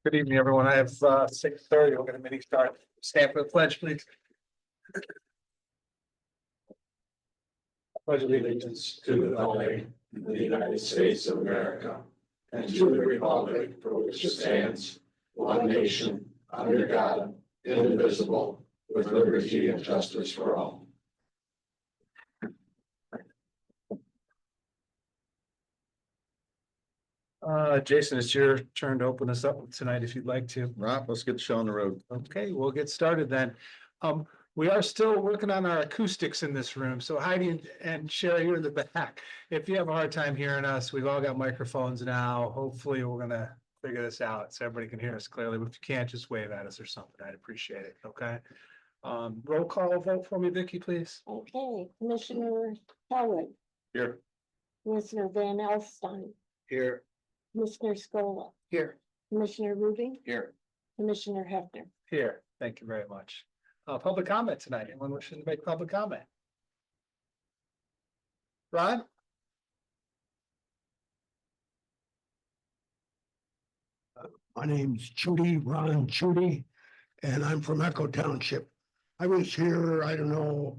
Good evening, everyone. I have 6:30. We're going to meeting start. Stand for the pledge, please. Pledge allegiance to the flag of the United States of America and to the republic for which it stands, one nation, under God, indivisible, with liberty and justice for all. Jason, it's your turn to open us up tonight if you'd like to. Rob, let's get the show on the road. Okay, we'll get started then. We are still working on our acoustics in this room, so Heidi and Sherry, you're in the back. If you have a hard time hearing us, we've all got microphones now. Hopefully, we're gonna figure this out so everybody can hear us clearly. But if you can't, just wave at us or something. I'd appreciate it, okay? Roll call vote for me, Vicky, please. Okay, Commissioner Howard, Here. Commissioner Van Alstyne, Here. Commissioner Scola, Here. Commissioner Ruby, Here. Commissioner Hefner. Here, thank you very much. Public comment tonight. Anyone wishing to make public comment? Rod? My name's Ron Chudy, and I'm from Echo Township. I was here, I don't know,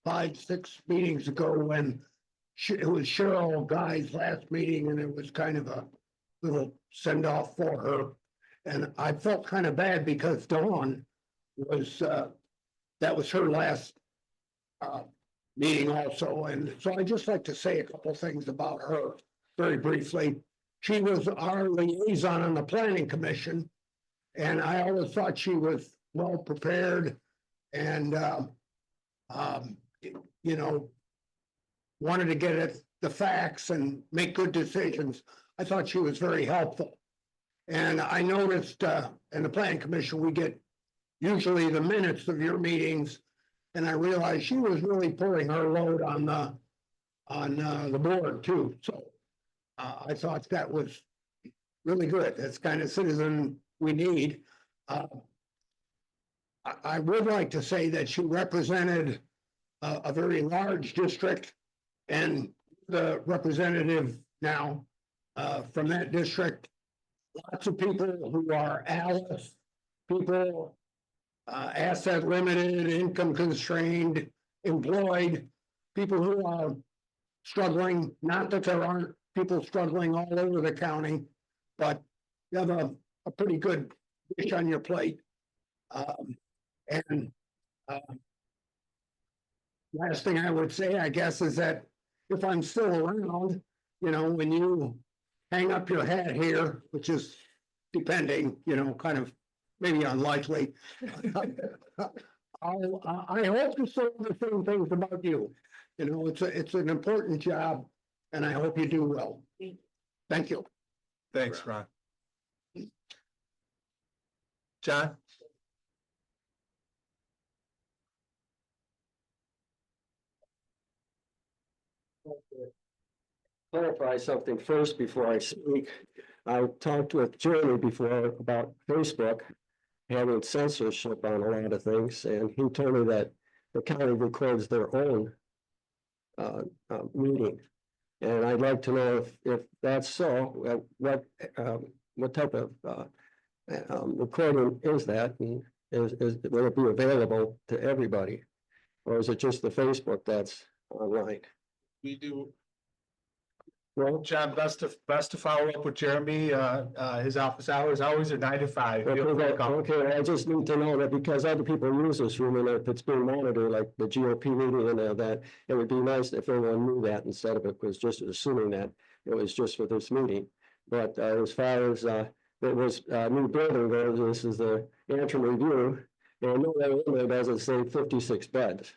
5, 6 meetings ago when it was Cheryl Guy's last meeting, and it was kind of a little send off for her. And I felt kind of bad because Dawn was, that was her last meeting also. And so I'd just like to say a couple things about her very briefly. She was our liaison on the planning commission, and I always thought she was well prepared and, you know, wanted to get at the facts and make good decisions. I thought she was very helpful. And I noticed in the planning commission, we get usually the minutes of your meetings, and I realized she was really pulling her load on the board too. So I thought that was really good. That's kind of citizen we need. I would like to say that she represented a very large district, and the representative now from that district, lots of people who are ALICE, people asset limited, income constrained, employed, people who are struggling. Not that there aren't people struggling all over the county, but you have a pretty good dish on your plate. Last thing I would say, I guess, is that if I'm still around, you know, when you hang up your hat here, which is depending, you know, kind of maybe unlikely, I hope to say the same things about you. You know, it's an important job, and I hope you do well. Thank you. Thanks, Ron. John? Clarify something first before I speak. I talked with Jeremy before about Facebook having censorship on a lot of things, and he told me that the county records their own meeting. And I'd like to know if that's so, what type of recording is that? And will it be available to everybody? Or is it just the Facebook that's online? We do. Well, John, best to follow up with Jeremy. His office hours always are 9 to 5. okay, I just need to know that because other people use this room, and if it's being monitored, like the GOP meeting and all that, it would be nice if everyone knew that instead of it was just assuming that it was just for this meeting. But as far as it was new building goes, this is the Antrim review, and I know that it doesn't say 56 beds.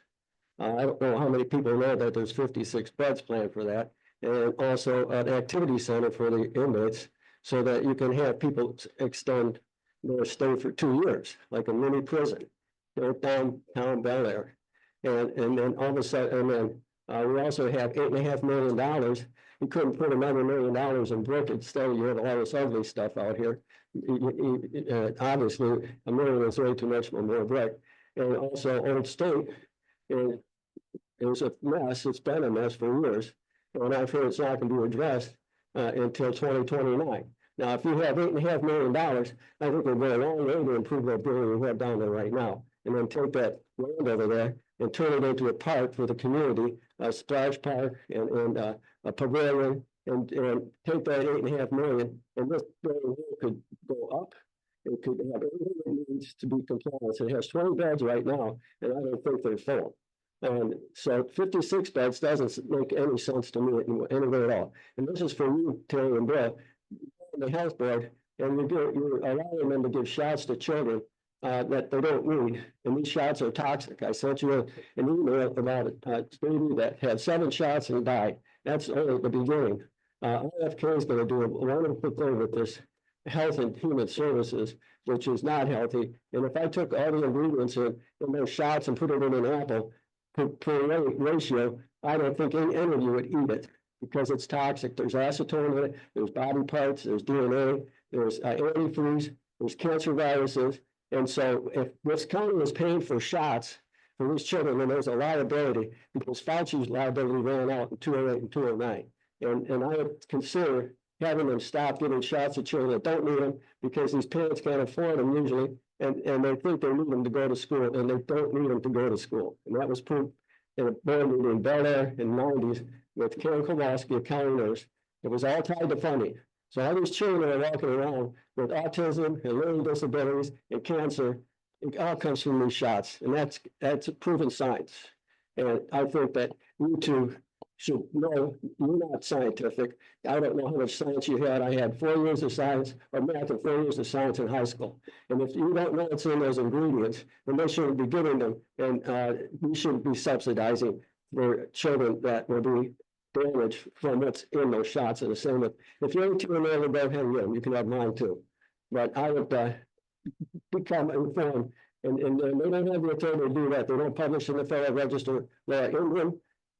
I don't know how many people know that there's 56 beds planned for that. And also an activity center for the inmates so that you can have people extend their stay for 2 years, like a mini prison, you know, downtown Bel Air. And then all of a sudden, and then we also have $8.5 million. You couldn't put another $1 million in brick. Instead, you have all this ugly stuff out here. Obviously, $1 million is way too much for more brick. And also Old State, it was a mess. It's been a mess for years. And I've heard it's not going to be addressed until 2029. Now, if you have $8.5 million, I think we'll go a long way to improve that building we have down there right now. And then take that land over there and turn it into a park for the community, a splash park and a pavilion, and take that $8.5 million, and this building here could go up. It could have everything it needs to be compliant. It has 20 beds right now, and I don't think they're full. And so 56 beds doesn't make any sense to me anyway at all. And this is for you, Terry and Bill, the health board, and you're allowing them to give shots to children that they don't need. And these shots are toxic. I sent you an email about a baby that had 7 shots and died. That's only the beginning. RFK is going to do a wonderful thing with this Health and Human Services, which is not healthy. And if I took all the ingredients in those shots and put it in an apple per ratio, I don't think any of you would eat it because it's toxic. There's acetone in it, there's body parts, there's DNA, there's antifreeze, there's cancer viruses. And so if this county is paying for shots for these children, then there's a liability because Fauci's liability ran out in 2008 and 2009. And I would consider having them stop giving shots to children that don't need them because these parents can't afford them usually, and they think they need them to go to school, and they don't need them to go to school. And that was proved in a board meeting in Bel Air in the 90s with Karen Kowalski, a county nurse. It was all tied to funding. So all these children are walking around with autism and learning disabilities and cancer. It all comes from these shots, and that's proven science. And I think that you two should know you're not scientific. I don't know how much science you had. I had 4 years of science or math and 4 years of science in high school. And if you don't know what's in those ingredients, then they shouldn't be giving them. And we shouldn't be subsidizing for children that will be damaged from what's in those shots. And the same with, if you're 18 and older, don't have them. You can have mine too. But I would become informed. And they don't have the authority to do that. They don't publish in the Federal Register. England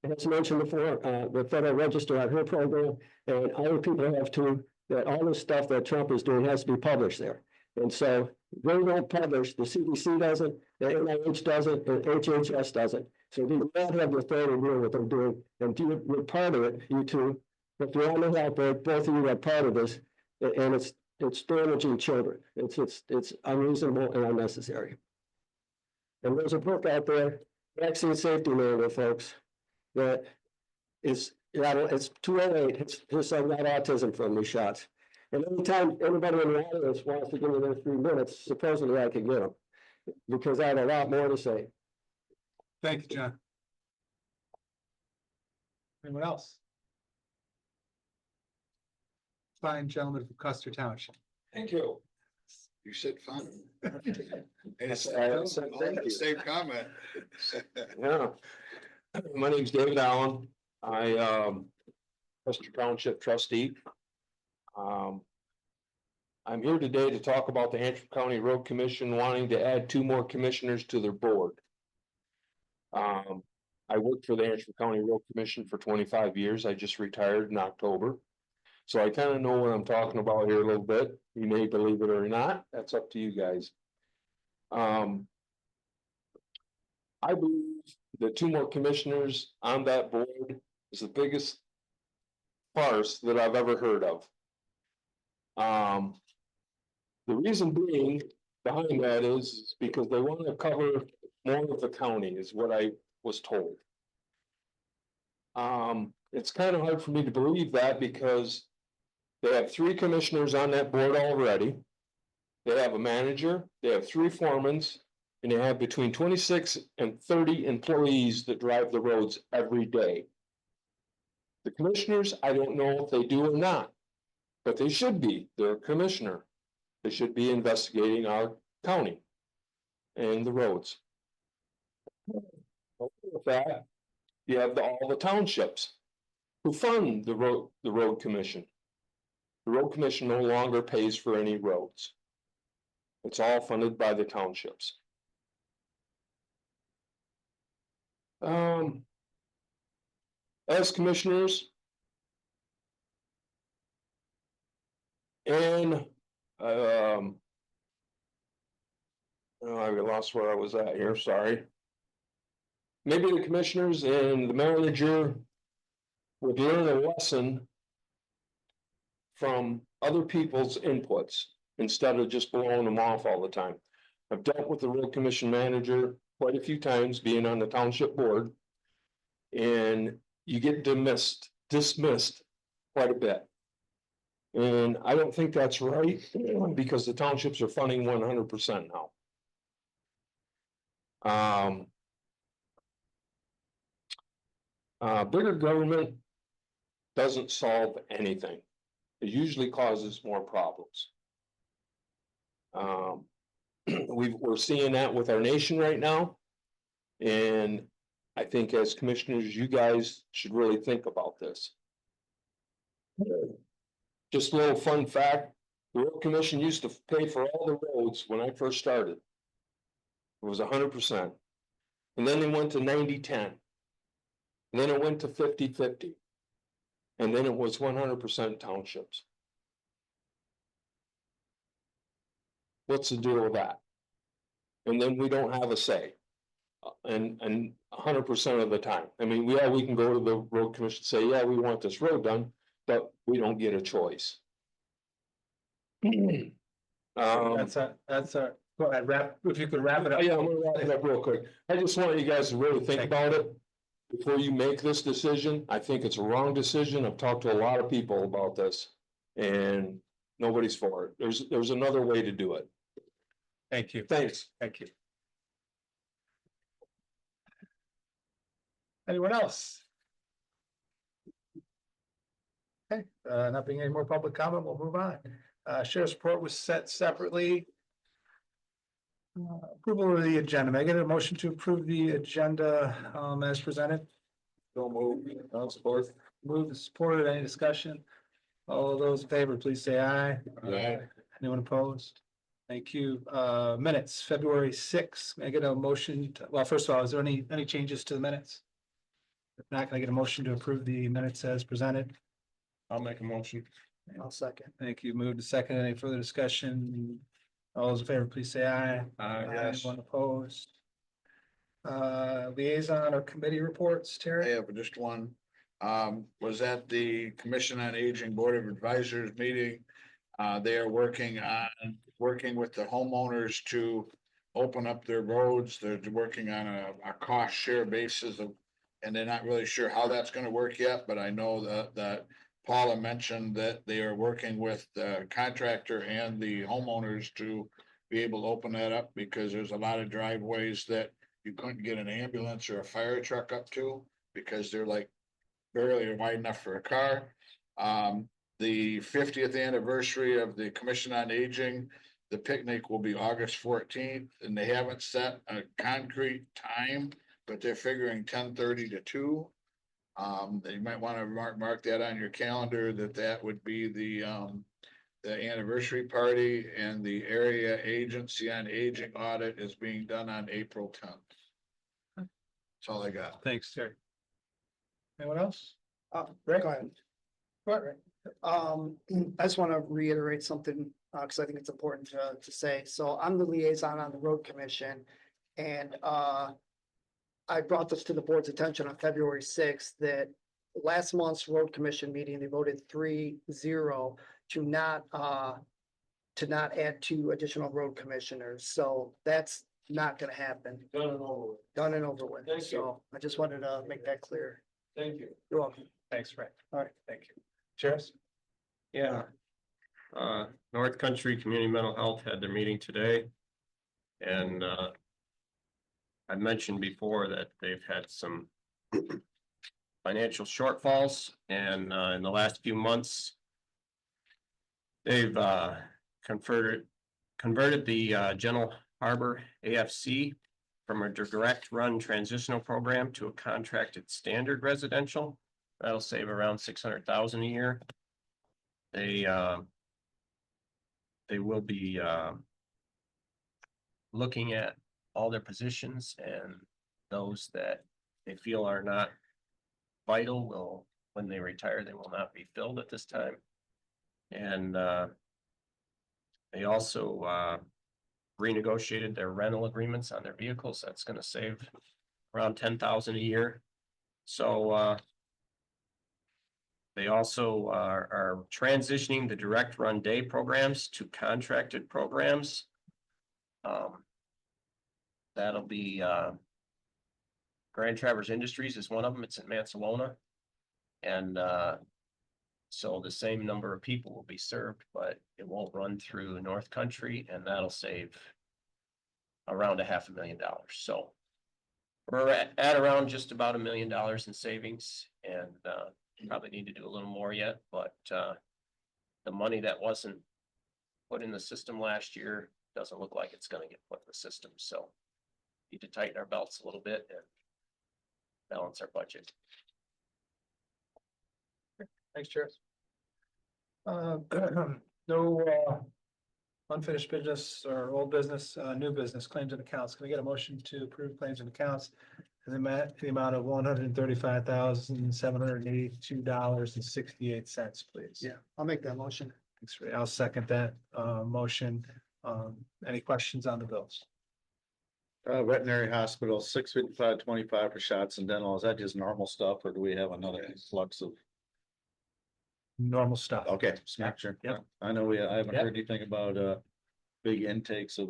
has mentioned before, the Federal Register on her program, and other people have too, that all this stuff that Trump is doing has to be published there. And so they don't publish, the CDC doesn't, the NIH doesn't, and HHS doesn't. So they do not have the authority to do what they're doing, and you're part of it, you two. If you're on the health board, both of you are part of this, and it's damaging children. It's unreasonable and unnecessary. And there's a book out there, Vaccine Safety Manual, folks, that it's 208. It's just I got autism from these shots. And anytime anybody in the audience wants to give me their 3 minutes, supposedly I could get them because I have a lot more to say. Thank you, John. Anyone else? Fine gentleman from Custer Township. Thank you. You said fun. And it's Thank you. same comment. Yeah. My name's David Allen. I Custer Township trustee. I'm here today to talk about the Antrim County Road Commission wanting to add 2 more commissioners to their board. I worked for the Antrim County Road Commission for 25 years. I just retired in October. So I kind of know what I'm talking about here a little bit. You may believe it or not. That's up to you guys. I believe the 2 more commissioners on that board is the biggest farce that I've ever heard of. The reason being behind that is because they want to cover more of the county, is what I was told. It's kind of hard for me to believe that because they have 3 commissioners on that board already. They have a manager, they have 3 foremans, and they have between 26 and 30 employees that drive the roads every day. The commissioners, I don't know if they do or not, but they should be. They're a commissioner. They should be investigating our county and the roads. With that, you have all the townships who fund the road commission. The road commission no longer pays for any roads. It's all funded by the townships. As commissioners, and oh, I lost where I was at here, sorry. Maybe the commissioners and the manager would learn a lesson from other people's inputs instead of just blowing them off all the time. I've dealt with the road commission manager quite a few times, being on the township board. And you get dismissed quite a bit. And I don't think that's right, because the townships are funding 100% now. Bigger government doesn't solve anything. It usually causes more problems. We're seeing that with our nation right now. And I think as commissioners, you guys should really think about this. Just a little fun fact, the road commission used to pay for all the roads when I first started. It was 100%. And then they went to 90-10. And then it went to 50-50. And then it was 100% townships. What's the deal with that? And then we don't have a say. And 100% of the time. I mean, we can go to the road commission and say, yeah, we want this road done, but we don't get a choice. That's a, go ahead, if you could wrap it up. Yeah, I'm gonna wrap it up real quick. I just want you guys to really think about it before you make this decision. I think it's a wrong decision. I've talked to a lot of people about this and nobody's for it. There's another way to do it. Thank you. Thanks. Thank you. Anyone else? Okay, not being any more public comment, we'll move on. Sheriff's report was set separately. Approval of the agenda. May I get a motion to approve the agenda as presented? Don't move. I'll support. Moved and supported. Any discussion? All those in favor, please say aye. Aye. Anyone opposed? Thank you. Minutes, February 6th. May I get a motion? Well, first of all, is there any changes to the minutes? If not, can I get a motion to approve the minutes as presented? I'll make a motion. I'll second. Thank you. Move to second. Any further discussion? All those in favor, please say aye. Yes. Anyone opposed? Liaison or committee reports, I Terry? have just one. Was at the Commission on Aging Board of Advisors meeting. They are working with the homeowners to open up their roads. They're working on a cost share basis and they're not really sure how that's gonna work yet, but I know that Paula mentioned that they are working with the contractor and the homeowners to be able to open that up, because there's a lot of driveways that you couldn't get an ambulance or a fire truck up to, because they're like barely wide enough for a car. The 50th anniversary of the Commission on Aging, the picnic will be August 14th, and they haven't set a concrete time, but they're figuring 10:30 to 2. You might want to mark that on your calendar, that would be the anniversary party, and the area agency on aging audit is being done on April 10th. That's all I got. Thanks, Terry. Anyone else? Go ahead. I just want to reiterate something, because I think it's important to say. So I'm the liaison on the road commission. And I brought this to the board's attention on February 6th, that last month's road commission meeting, they voted 3-0 to not add 2 additional road commissioners. So that's not gonna happen. Done and over with. Done and over with. Thank you. So I just wanted to make that clear. Thank you. You're welcome. Thanks, Rick. All right. Thank you. Cheers. Yeah. North Country Community Mental Health had their meeting today. And I mentioned before that they've had some financial shortfalls, and in the last few months, they've converted the Gentle Harbor AFC from a direct run transitional program to a contracted standard residential. That'll save around $600,000 a year. They will be looking at all their positions, and those that they feel are not vital will, when they retire, they will not be filled at this time. And they also renegotiated their rental agreements on their vehicles. That's going to save around $10,000 a year. So They also are transitioning the direct run day programs to contracted programs. That'll be, Grand Traverse Industries is one of them. It's in Mansalona. And, so the same number of people will be served, but it won't run through North Country, and that'll save around $500,000. So we're at around just about $1 million in savings, and probably need to do a little more yet, but the money that wasn't put in the system last year doesn't look like it's gonna get put in the system, so need to tighten our belts a little bit and balance our budget. Thanks, Chair. No unfinished business or old business, new business, claims and accounts. Can we get a motion to approve claims and accounts in the amount of $135,782.68, please? Yeah, I'll make that motion. Thanks, Ray. I'll second that motion. Any questions on the bills? Veterinary hospital, $655.25 for shots and dental. Is that just normal stuff or do we have another influx of? Normal stuff. Okay, just make sure. Yep. I know I haven't Yep. heard anything about big intakes of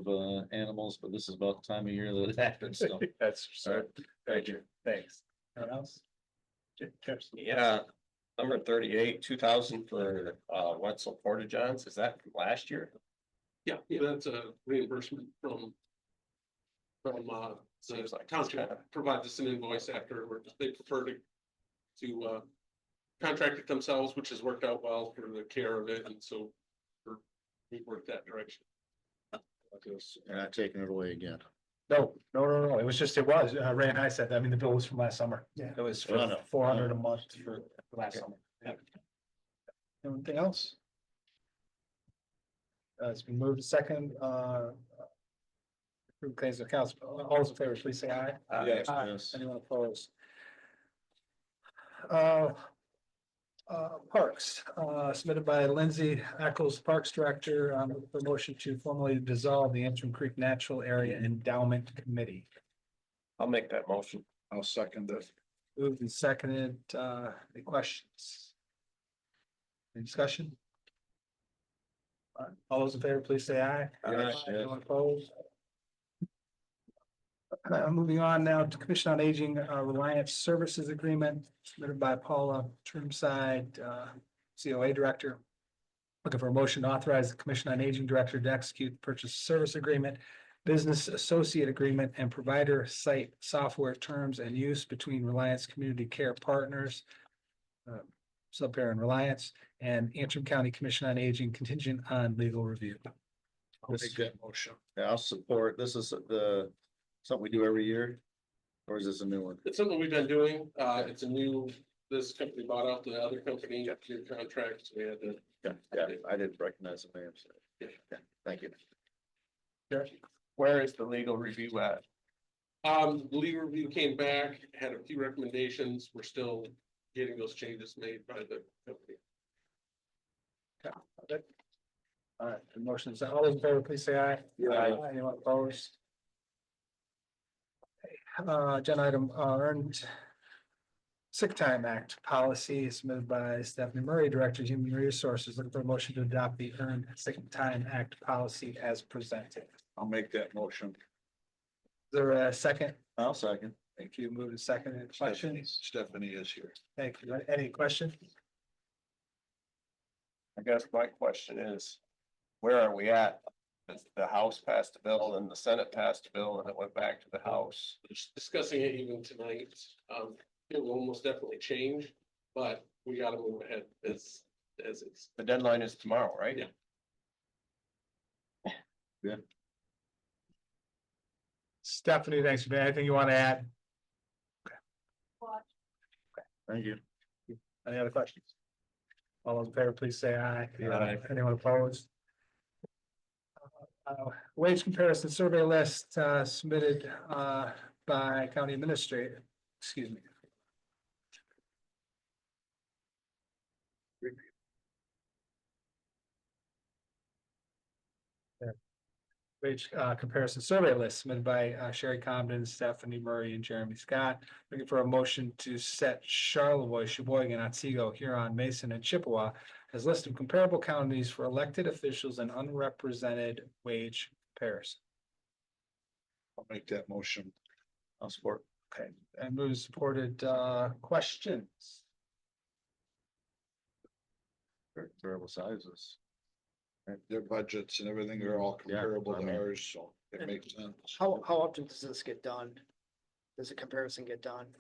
animals, but this is about the time of year that it happens, so. That's All right. Thank you. Thanks. Anyone else? Yeah, number 38, 2,000 for Wetzel Porta Johns. Is that from last year? Yeah, that's a reimbursement from. Seems The like it's township kind of- provides us an invoice afterwards. They prefer to contract it themselves, which has worked out well for the care of it, and so we work that direction. You're not taking it away again. No. It was just, Ray and I said, I mean, the bill was from last summer. Yeah. It was Oh, for no. 400 a month for last summer. Yeah. Anything else? It's been moved to second, approve claims and accounts. All those in favor, please say aye. Yes, Aye. yes. Anyone opposed? Parks, submitted by Lindsay Eccles, Parks Director, for motion to formally dissolve the Antrim Creek Natural Area Endowment Committee. I'll make that motion. I'll second this. Moved and seconded, any questions? Any discussion? All those in favor, please say aye. Yes, yes. Anyone opposed? Moving on now to Commission on Aging, Reliance Services Agreement submitted by Paula Termside, COA Director. Looking for a motion to authorize the Commission on Aging Director to execute the purchase service agreement, business associate agreement, and provider site software terms and use between Reliance Community Care Partners, Subpar and Reliance, and Antrim County Commission on Aging contingent on legal review. I'll make that motion. Yeah, I'll support. This is something we do every year? Or is this a new one? It's something we've been doing. It's a new, this company bought out the other company, your contract, so we had to. Yeah, I didn't recognize the name. So. Yeah, thank you. Where is the legal review at? The legal review came back, had a few recommendations. We're still getting those changes made by the company. All right, the motion is, all those in favor, please say aye. Aye. Anyone opposed? Agenda item, Earned Sick Time Act policy submitted by Stephanie Murray, Director of Human Resources, looking for a motion to adopt the Earned Sick Time Act policy as presented. Is I'll make that motion. there a second? I'll second. Thank you. Move to second. Any questions? Stephanie is here. Thank you. Any questions? I guess my question is, where are we at? The House passed a bill and the Senate passed a bill and it went back to the House. Just discussing it even tonight, it will almost definitely change, but we gotta move ahead as it's. The deadline is tomorrow, right? Yeah. Stephanie, thanks. Anything you want to add? Thank you. Any other questions? All those in favor, please say aye. Aye. Anyone opposed? Wage comparison survey list submitted by county administrator, excuse me. wage comparison survey list submitted by Sherry Comden, Stephanie Murray, and Jeremy Scott. Looking for a motion to set Charlevoix, Sheboygan, Otsego, Huron, Mason, and Chippewa as list of comparable counties for elected officials and unrepresented wage comparison. I'll make that motion. I'll support. Okay, and move supported, questions. Variable sizes. Their budgets and everything are all Yeah, comparable I to mean- ours, so it makes sense. How often does this get done? Does a comparison get done?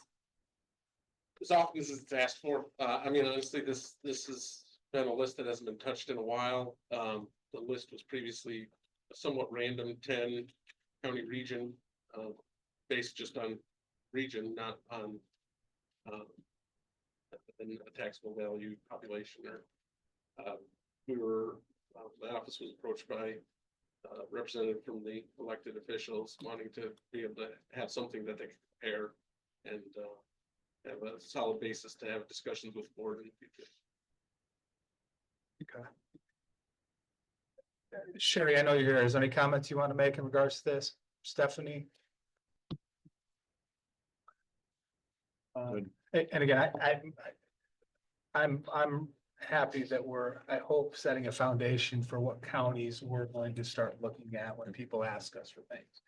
As often as it's asked for, I mean, honestly, this has been a list that hasn't been touched in a while. The list was previously a somewhat random 10 county region, based just on region, not on a taxable value population or, my office was approached by a representative from the elected officials wanting to be able to have something that they can compare and, have a solid basis to have discussions with the board in the future. Okay. Sherry, I know you're here. Is there any comments you want to make in regards to this? Stephanie? And again, I'm happy that we're, I hope, setting a foundation for what counties we're going to start looking at when people ask us for things.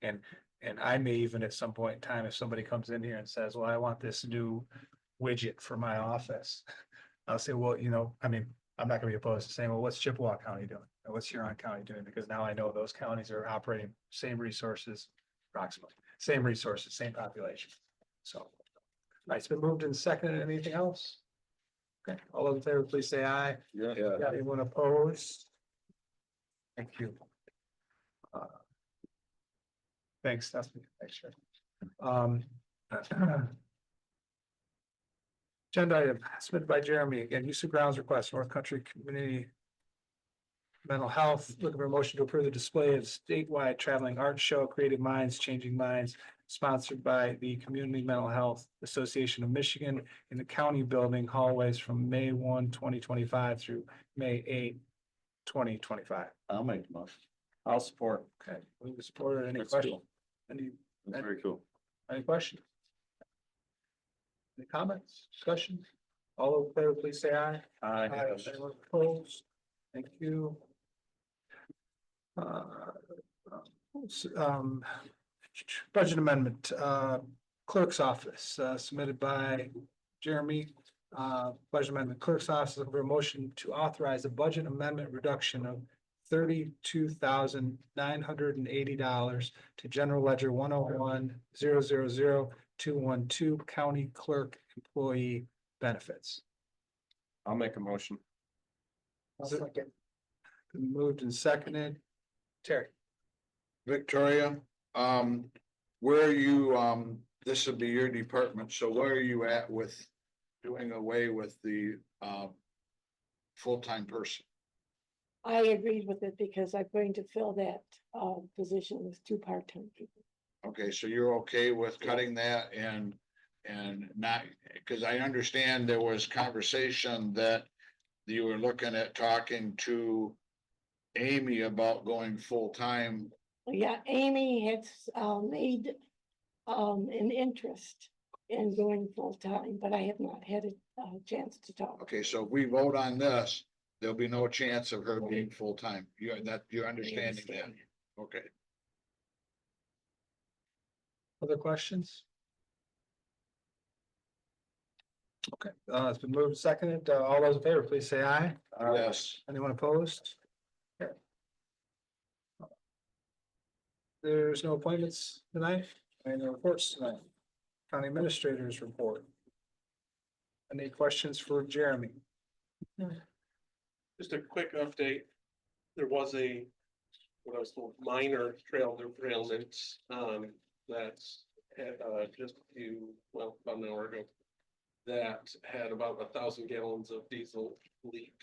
And I may even at some point in time, if somebody comes in here and says, well, I want this new widget for my office. I'll say, well, I mean, I'm not gonna be opposed to saying, well, what's Chippewa County doing? Or what's Huron County doing? Because now I know those counties are operating same resources, approximately, same resources, same population. So, all right, it's been moved and seconded. Anything else? Okay, all those in favor, please say aye. Yeah. Anyone opposed? Thank you. Thanks, Stephanie. Thanks, Sharon. Agenda item submitted by Jeremy, again, use of grounds request, North Country Community Mental Health, looking for a motion to approve the display of statewide traveling art show, Creative Minds, Changing Minds, sponsored by the Community Mental Health Association of Michigan in the county building hallways from May 1, 2025 through May 8, 2025. I'll make the motion. I'll support. Okay, move to support. Any That's question? cool. Any, That's very cool. any questions? Any comments, discussion? All those in favor, please say aye. Aye. Anyone opposed? Thank you. Budget amendment, clerk's office, submitted by Jeremy. Budget amendment, clerk's office, looking for a motion to authorize a budget amendment reduction of $32,980 to general ledger 101-000-212 county clerk employee benefits. I'll make a motion. I'll Is it- second. Been moved and seconded. Terry? Victoria, where are you, this would be your department, so where are you at with doing away with the, full-time person? I agreed with it because I'm going to fill that position with 2 part-time people. Okay, so you're okay with cutting that and not, because I understand there was conversation that you were looking at talking to Amy about going full-time. Yeah, Amy has made an interest in going full-time, but I have not had a chance to talk. Okay, so if we vote on this, there'll be no chance of her being full-time. You're understanding that, okay? Other questions? Okay, it's been moved and seconded. All those in favor, please say aye. Yes. Anyone opposed? Okay. There's no appointments tonight, and no reports tonight. County Administrator's report. Any questions for Jeremy? Just a quick update. There was what I was told, minor trail derailment, that had, just a few, well, about an hour ago. That had about 1,000 gallons of diesel leak.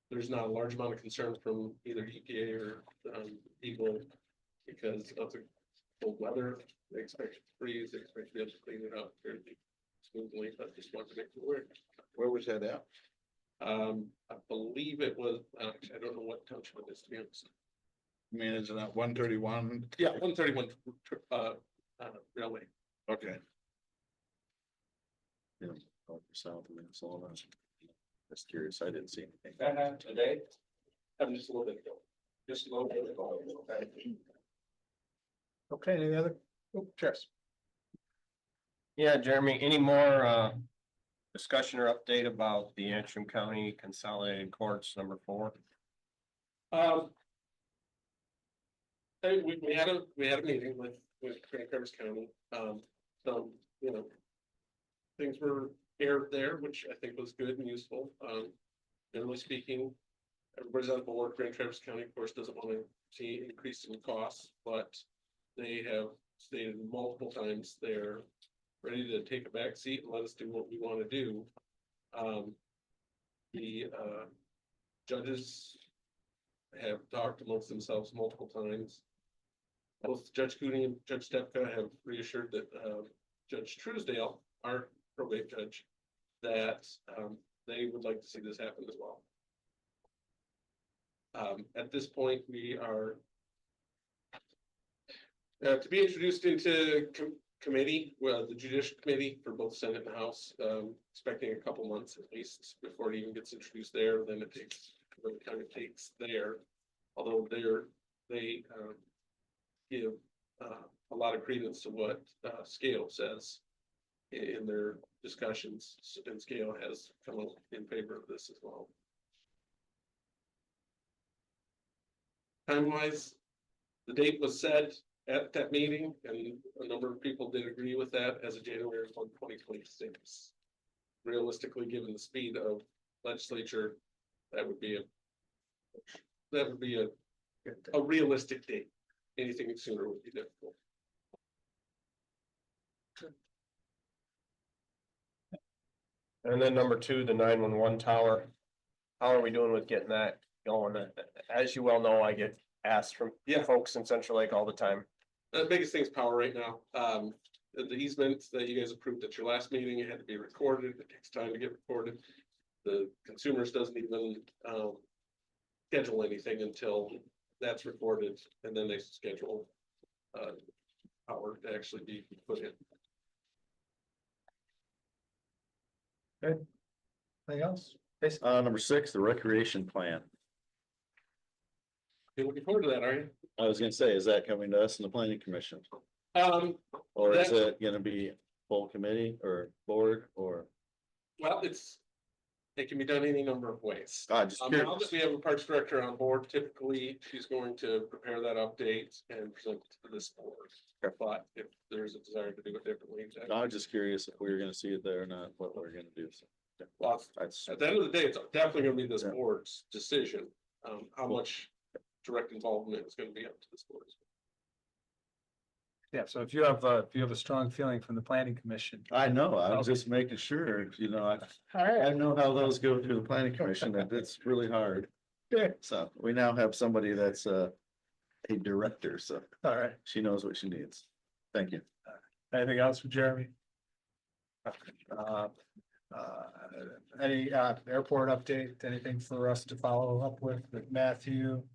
There's not a large amount of concern from either EPA or, Eagle because of the cold weather. They expect it to freeze, they expect to be able to clean it up fairly smoothly, but just wanted to make you aware. Where was that at? I believe it was, I don't know what township it is, to be honest. I mean, isn't that 131? Yeah, 131, railway. Okay. South of Minnesota. Just curious, I didn't see anything. That happened today? Happened just a little bit ago. Just a little bit ago. Okay, any other? Oh, Cheers. Yeah, Jeremy, any more discussion or update about the Antrim County Consolidated Courts number 4? Hey, we had a meeting with Grand Traverse County, so, you know. Things were aired there, which I think was good and useful, generally speaking. Everybody's on board. Grand Traverse County, of course, doesn't want to see increase in costs, but they have stated multiple times they're ready to take a back seat and let us do what we want to do. The judges have talked amongst themselves multiple times. Both Judge Cooney and Judge Stepka have reassured that Judge Truesdale, our probate judge, that they would like to see this happen as well. At this point, we are to be introduced into committee, well, the judicial committee for both Senate and House, expecting a couple months at least before it even gets introduced there. Then it takes, really kind of takes there, although they give a lot of credence to what Scale says in their discussions, and Scale has come up in favor of this as well. Time-wise, the date was set at that meeting, and a number of people did agree with that as of January 1, 2026. Realistically, given the speed of legislature, that would be a realistic date. Anything sooner would be difficult. And then number 2, the 911 tower. How are we doing with getting that going? As you well know, I get asked from folks in Central Lake all the time. The biggest thing is power right now. The easement that you guys approved at your last meeting, it had to be recorded. It takes time to get recorded. The consumers doesn't even schedule anything until that's recorded, and then they schedule power to actually be put in. Good. Anything else? Number 6, the recreation plan. You're looking forward to that, are you? I was gonna say, is that coming to us in the planning commission? Or is That- it gonna be full committee or board or? Well, it can be done any number of ways. Just Now curious. that we have a parks director on board, typically she's going to prepare that update and present it to this board. But if there's a desire to do it differently. I was just curious if we were gonna see it there or not, what we're gonna do. So, Well, that's, at the end of the day, it's definitely gonna be this Yeah. board's decision, how much direct involvement is gonna be up to this board. Yeah, so if you have a strong feeling from the planning commission. I know, I was just making sure, I know how those go through the planning commission, and it's really hard. Okay. So we now have somebody that's a director, so All right. she knows what she needs. Thank you. Anything else for Jeremy? Any airport update, anything for us to follow up with Matthew?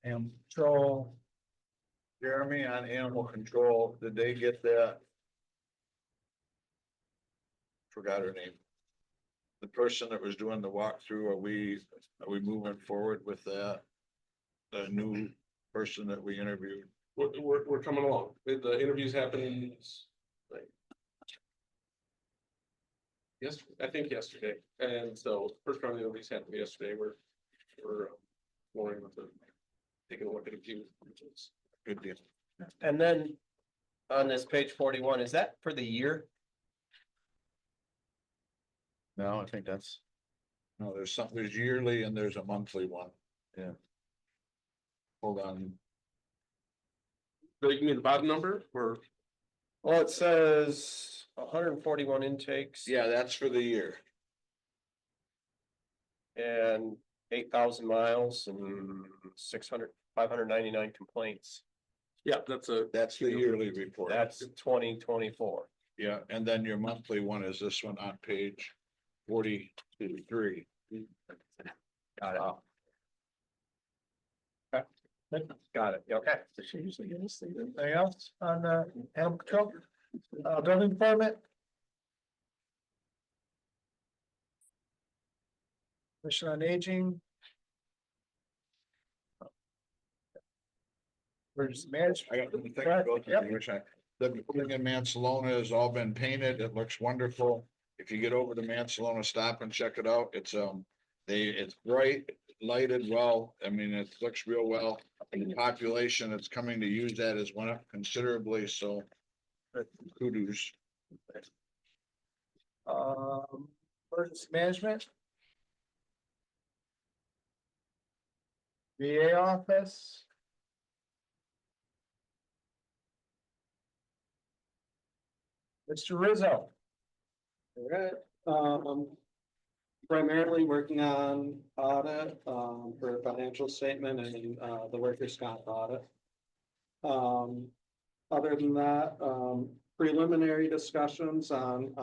Animal control, Jeremy on animal control, did they get that? Forgot her name. The person that was doing the walkthrough, are we moving forward with that? The new person that we interviewed? We're coming along. The interviews happened like yesterday, I think yesterday. And so first round of interviews happened yesterday. We're going with taking a look at a few. Good deal. And then on this page 41, is that for the year? No, I think that's, No, there's yearly and there's a monthly one. Yeah. Hold on, You mean the bottom number or? Well, it says 141 intakes. yeah, that's for the year. And 8,000 miles and 599 complaints. Yeah, that's That's the yearly report. That's 2024. Yeah, and then your monthly one is this one on page 42-3. Got it. Got it. Okay. Anything else on animal control? Building department? Commission on Aging? Where's management? I got one thing to Right, go through, yep. which the building in Mansalona has all been painted. It looks wonderful. If you get over to Mansalona, stop and check it out. It's bright, lighted well. I mean, it looks real well. And the population that's coming to use that has went up considerably, so kudos. Emergency management? VA office? Mr. Rizzo? Alright, primarily working on audit, for a financial statement and, the workers' comp audit. Other than that, preliminary discussions on,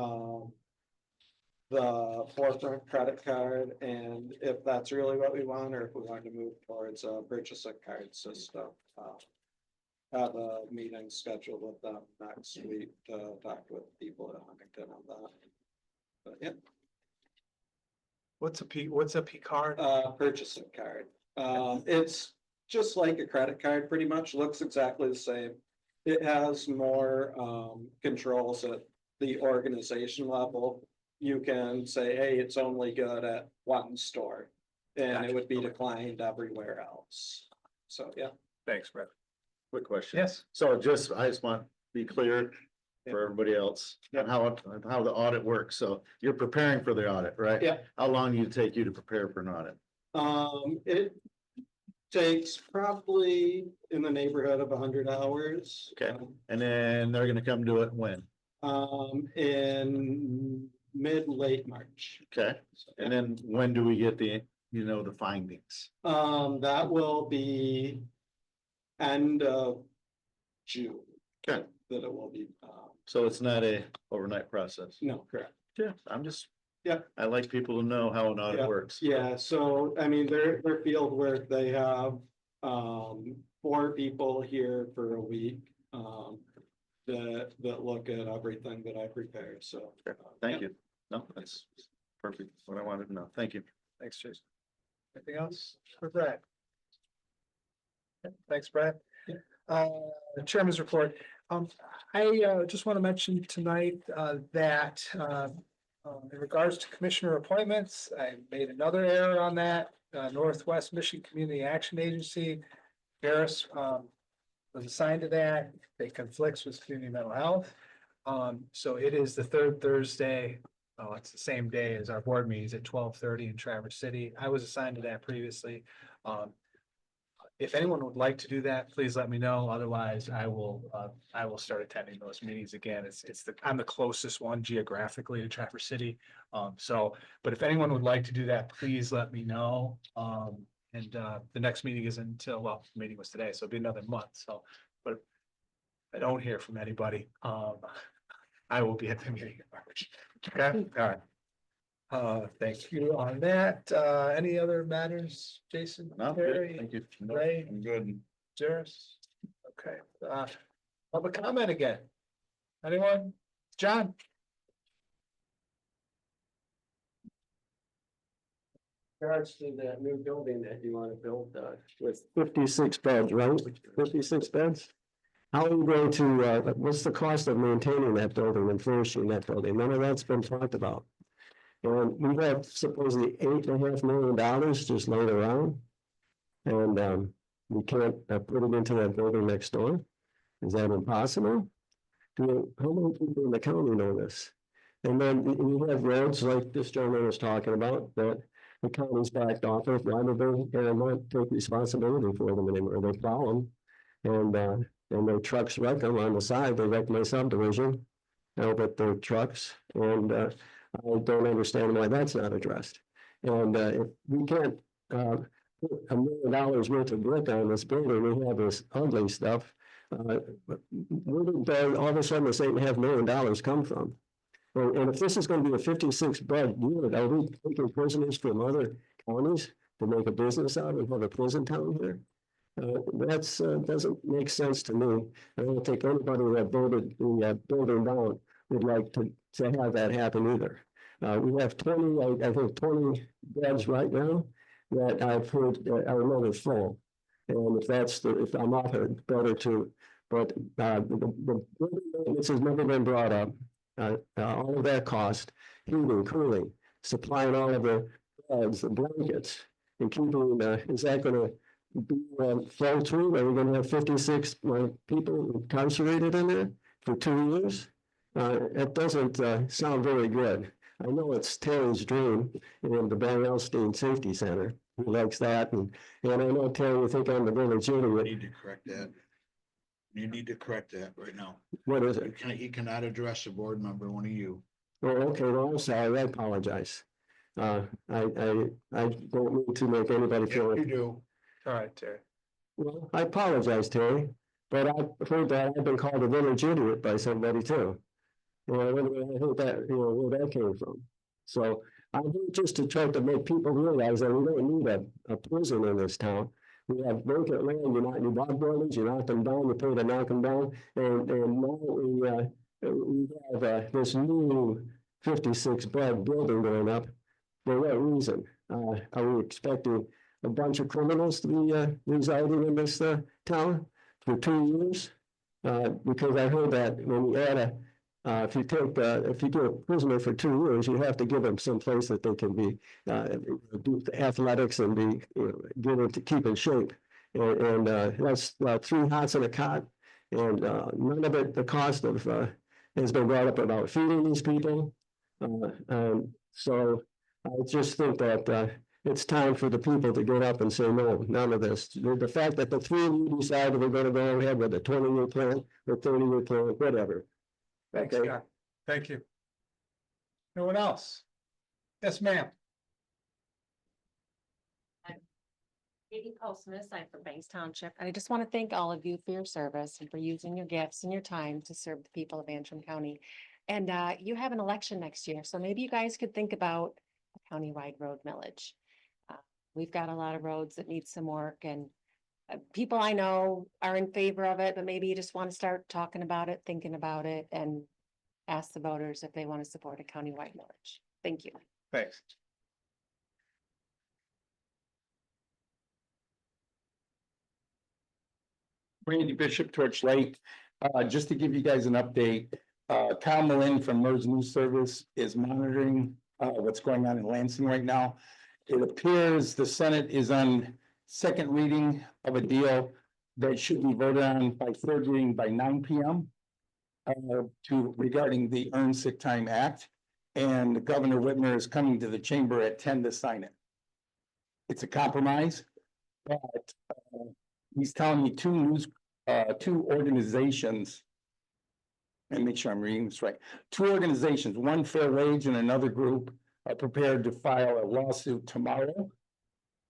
the forefront credit card and if that's really what we want, or if we want to move towards a purchase a card system. Have a meeting scheduled with them next week to talk with people at Huntington on that. But yeah, What's a P card? purchasing card. It's just like a credit card, pretty much looks exactly the same. It has more controls at the organization level. You can say, hey, it's only good at one store. And Gotcha. it would be declined everywhere else. So, yeah. Thanks, Brett. Quick question. Yes. So I just want to be clear for everybody else on how the audit works. So you're preparing for the audit, right? Yeah. How long do you take you to prepare for an audit? It takes probably in the neighborhood of 100 hours. Okay. And then they're gonna come do it when? In late March. Okay. And then when do we get the findings? That will be end of June. Okay. That it will be, So it's not a overnight process? no, correct. Yeah, I'm just. Yeah. I like people to know how an audit works. Yeah, so I mean, their field work, they have 4 people here for a week. That look at everything that I prepared, so. Thank you. No, that's perfect. What I wanted to know. Thank you. Thanks, Jason. Anything else for Brad? Okay, thanks, Brad. Chairman's report. I just want to mention tonight that in regards to commissioner appointments, I made another error on that. Northwest Michigan Community Action Agency, Harris was assigned to that. It conflicts with community mental health. So it is the third Thursday. Oh, it's the same day as our board meetings at 12:30 in Traverse City. I was assigned to that previously. If anyone would like to do that, please let me know. Otherwise, I will start attending those meetings again. I'm the closest one geographically to Traverse City. But if anyone would like to do that, please let me know. And the next meeting is until, well, the meeting was today, so it'll be another month. So, but if I don't hear from anybody, I will be at the meeting in March. Okay, all right. Thank you on that. Any other matters, Jason? No, Terry, good. Thank you. Ray, I'm good. Jairus? Okay, public comment again. Anyone? John? Regards to that new building that you want to build, with 56 beds, right? 56 beds? How are you going to, what's the cost of maintaining that building and finishing that building? None of that's been talked about. And we have supposedly $8.5 million just laying around. And we can't put it into that building next door. Is that impossible? How many people in the county know this? And then you have roads like this gentleman was talking about that the county's backed off of. Why do they not take responsibility for them anymore? They plow them and their trucks wreck them on the side. They wreck my subdivision. But their trucks, and I don't understand why that's not addressed. And if we can't put $1 million worth of brick on this building, we have this ugly stuff. Where did all of a sudden this $8.5 million come from? And if this is gonna be a 56-bed unit, are we taking prisoners from other counties to make a business out of and have a prison town here? That's, doesn't make sense to me. I don't think anybody that voted the building down would like to have that happen either. We have 20, I think 20 beds right now that I've heard are another full. And if I'm off it, better too. But the building maintenance has never been brought up. All of that cost, heating, cooling, supplying all of the beds, the blankets, and keeping, is that gonna be full too? Are we gonna have 56 people incarcerated in there for 2 years? It doesn't sound very good. I know it's Terry's dream, and the Van Alstyne Safety Center, he likes that, and I know Terry, you think I'm the village You idiot. need to correct that. You need to correct that right now. What is You it? can, he cannot address a board member, one of you. Oh, okay, well, I'm sorry, I apologize. I don't mean to make anybody If feel. you do, All right, Terry. Well, I apologize, Terry, but I've heard that I've been called a village idiot by somebody too. And I heard that, where that came from. So I'm here just to try to make people realize that we don't need a prison in this town. We have vacant land, you bought buildings, you knock them down, you pay to knock them down, and now we have this new 56-bed building going up. For what reason? Are we expecting a bunch of criminals to be residing in this town for 2 years? Because I heard that when you add if you do a prisoner for 2 years, you have to give them some place that they can be do athletics and be given to keep in shape. And that's 3 hots and a cot, and none of it, the cost of has been brought up about feeding these people. So I just think that it's time for the people to get up and say, no, none of this. The fact that the 3 of you decided we're going to go ahead with a 20-year plan or 30-year plan, whatever. Thanks, Okay. Scott. Thank you. No one else? Yes, ma'am. Katie Postmus, I'm from Banks Township, and I just want to thank all of you for your service and for using your gifts and your time to serve the people of Antrim County. And you have an election next year, so maybe you guys could think about a countywide road millage. We've got a lot of roads that need some work, and people I know are in favor of it, but maybe you just want to start talking about it, thinking about it, and ask the voters if they want to support a countywide millage. Thank you. Thanks. Randy Bishop, Torch Lake. Just to give you guys an update, Kyle Malin from MERS News Service is monitoring what's going on in Lansing right now. It appears the Senate is on second reading of a deal that should be voted on by third reading by 9 p.m. Regarding the Earned Sick Time Act. And Governor Whitmer is coming to the chamber at 10 to sign it. It's a compromise, but he's telling me two organizations, and make sure I'm reading this right. 2 organizations, one Fair Wage and another group, are prepared to file a lawsuit tomorrow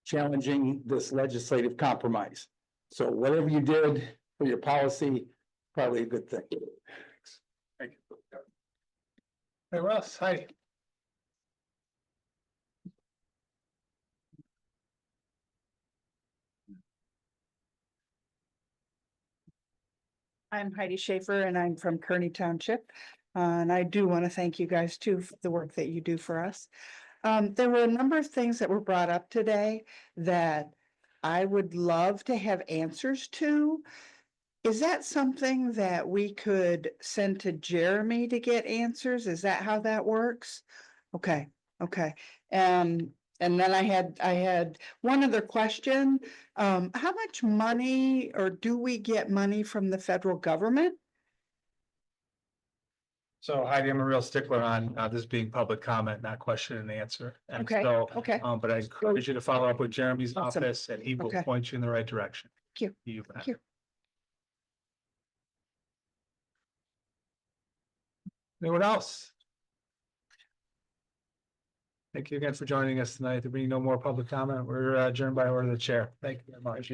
challenging this legislative compromise. So whatever you did for your policy, probably a good thing. Thank you. Hey, Russ, hi. I'm Heidi Schaefer and I'm from Kearney Township. And I do want to thank you guys too for the work that you do for us. There were a number of things that were brought up today that I would love to have answers to. Is that something that we could send to Jeremy to get answers? Is that how that works? Okay, okay. And then I had one other question. How much money or do we get money from the federal government? So Heidi, I'm a real stickler on this being public comment, not question and answer. And Okay, so, okay. but I encourage you to follow up with Jeremy's Awesome. office and he will Okay. point you in the right direction. Thank you. You bet. Thank you. Anyone else? Thank you again for joining us tonight. There being no more public comment, we're adjourned by order of the chair. Thank you very much.